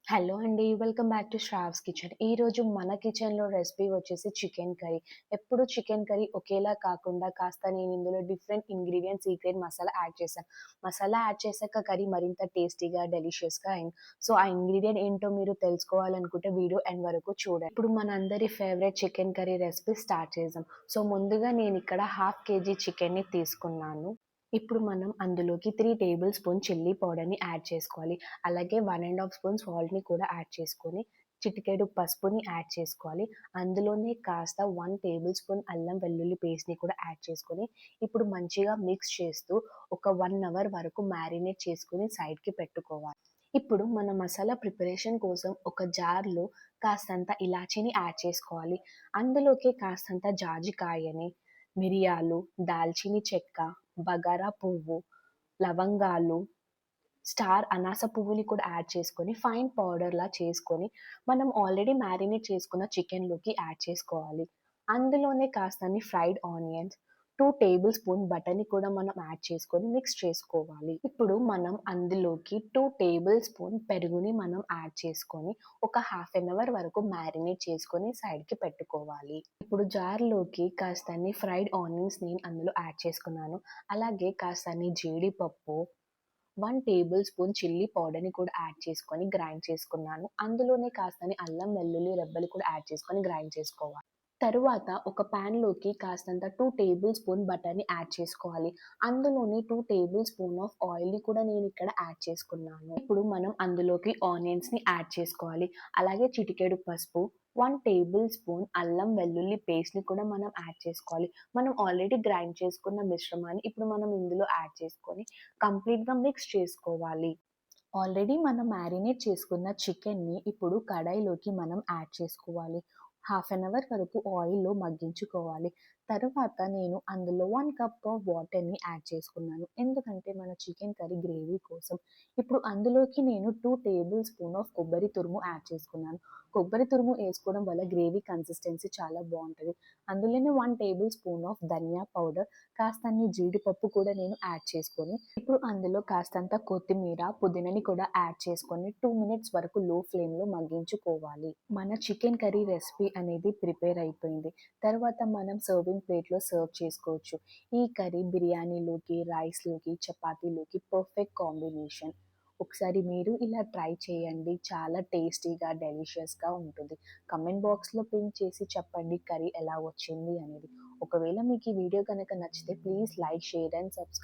Hello అండి. Welcome back to Shravs kitchen. ఈరోజు మన కిచెన్‌లో రెసిపీ వచ్చేసి చికెన్ కర్రీ. ఎప్పుడు చికెన్ కర్రీ ఒకేలా కాకుండా కాస్త నేను ఇందులో different ingredients, secret masala add చేశాను. మసాలా యాడ్ చేశాక కర్రీ మరింత టేస్టీగా, డెలిషియస్‌గా అయింది. సో, ఆ ఇంగ్రీడియెంట్ ఏంటో మీరు తెలుసుకోవాలనుకుంటే వీడియో ఎండ్ వరకు చూడండి. ఇప్పుడు మనందరి favourite chicken curry recipe start చేద్దాం. సో, ముందుగా నేనిక్కడ హాఫ్ కేజీ చికెన్‌ని తీసుకున్నాను. ఇప్పుడు మనం అందులోకి 3 టేబుల్ స్పూన్ చిల్లీ పౌడర్‌ని యాడ్ చేసుకోవాలి. అలాగే 1 ½ స్పూన్ సాల్ట్‌ని కూడా యాడ్ చేసుకొని, చిటికెడు పసుపుని యాడ్ చేసుకోవాలి. అందులోనే కాస్త 1 టేబుల్ స్పూన్ అల్లం వెల్లుల్లి పేస్ట్‌ని కూడా యాడ్ చేసుకొని, ఇప్పుడు మంచిగా మిక్స్ చేస్తూ ఒక 1 అవర్ వరకు మ్యారినేట్ చేసుకొని సైడ్‌కి పెట్టుకోవాలి. ఇప్పుడు మన మసాలా ప్రిపరేషన్ కోసం ఒక జార్‌లో కాస్తంత ఇలాచీని యాడ్ చేసుకోవాలి. అందులోకి కాస్తంత జాజికాయని, మిరియాలు, దాల్చిన చెక్క, బగారా పువ్వు, లవంగాలు, స్టార్ అనాస పువ్వుని కూడా యాడ్ చేసుకొని ఫైన్ పౌడర్‌లా చేసుకొని, మనం ఆల్రెడీ మ్యారినేట్ చేసుకున్న చికెన్‌లోకి యాడ్ చేసుకోవాలి. అందులోనే కాస్తన్ని ఫ్రైడ్ ఆనియన్స్, 2 టేబుల్ స్పూన్ బటర్‌ని కూడా మనం యాడ్ చేసుకొని మిక్స్ చేసుకోవాలి. ఇప్పుడు మనం అందులోకి 2 టేబుల్ స్పూన్ పెరుగుని మనం యాడ్ చేసుకొని, ఒక హాఫ్ ఎన్ అవర్ వరకు మ్యారినేట్ చేసుకొని సైడ్‌కి పెట్టుకోవాలి. ఇప్పుడు జార్‌లోకి కాస్తన్ని ఫ్రైడ్ ఆనియన్స్ నేను అందులో యాడ్ చేసుకున్నాను. అలాగే కాస్తన్ని జీడిపప్పు, 1 టేబుల్ స్పూన్ చిల్లీ పౌడర్‌ని కూడా యాడ్ చేసుకొని గ్రైండ్ చేసుకున్నాను. అందులోనే కాస్తని అల్లం వెల్లుల్లి రెబ్బలు కూడా యాడ్ చేసుకొని గ్రైండ్ చేసుకోవాలి. తరువాత ఒక పాన్‌లోకి కాస్తంత 2 టేబుల్ స్పూన్ బటర్‌ని యాడ్ చేసుకోవాలి. అందులోని 2 టేబుల్ స్పూన్ ఆఫ్ ఆయిల్‌ని కూడా నేనిక్కడ యాడ్ చేసుకున్నాను. ఇప్పుడు మనం అందులోకి ఆనియన్స్‌ని యాడ్ చేసుకోవాలి. అలాగే చిటికెడు పసుపు, 1 టేబుల్ స్పూన్ అల్లం వెల్లుల్లి పేస్ట్‌ని కూడా మనం యాడ్ చేసుకోవాలి. మనం ఆల్రెడీ గ్రైండ్ చేసుకున్న మిశ్రమాన్ని ఇప్పుడు మనం ఇందులో యాడ్ చేసుకొని కంప్లీట్‌గా మిక్స్ చేసుకోవాలి. ఆల్రెడీ మనం మ్యారినేట్ చేసుకున్న చికెన్‌ని ఇప్పుడు కడాయిలోకి మనం యాడ్ చేసుకోవాలి. హాఫ్ ఎన్ అవర్ వరకు ఆయిల్‌లో మగ్గించుకోవాలి. తరువాత నేను అందులో 1 కప్ ఆఫ్ వాటర్‌ని యాడ్ చేసుకున్నాను. ఎందుకంటే మన చికెన్ కర్రీ గ్రేవీ కోసం. ఇప్పుడు అందులోకి నేను 2 టేబుల్ స్పూన్ ఆఫ్ కొబ్బరి తురుము యాడ్ చేసుకున్నాను. కొబ్బరి తురుము ఏసుకోవడం వల్ల గ్రేవీ కన్సిస్టెన్సీ చాలా బావుంటది. అందులోనే 1 టేబుల్ స్పూన్ ఆఫ్ ధనియా పౌడర్, కాస్తన్ని జీడిపప్పు కూడా నేను యాడ్ చేసుకొని, ఇప్పుడు అందులో కాస్తంత కొత్తిమీర, పుదీనాని కూడా యాడ్ చేసుకొని 2 మినిట్స్ వరకు లో ఫ్లేమ్‌లో మగ్గించుకోవాలి. మన చికెన్ కర్రీ రెసిపీ అనేది ప్రిపేర్ అయిపోయింది. తర్వాత మనం సర్వింగ్ ప్లేట్‌లో సర్వ్ చేసుకోవచ్చు. ఈ కర్రీ బిర్యానీలోకి, రైస్‌లోకి, చపాతీలోకి పర్ఫెక్ట్ కాంబినేషన్. ఒకసారి మీరు ఇలా ట్రై చేయండి. చాలా టేస్టీగా, డెలిషియస్‌గా ఉంటుంది. కామెంట్ బాక్స్‌లో పిన్ చేసి చెప్పండి కర్రీ ఎలా వచ్చింది అనేది. ఒకవేళ మీకు ఈ వీడియో గనక నచ్చితే please like, share and subscribe.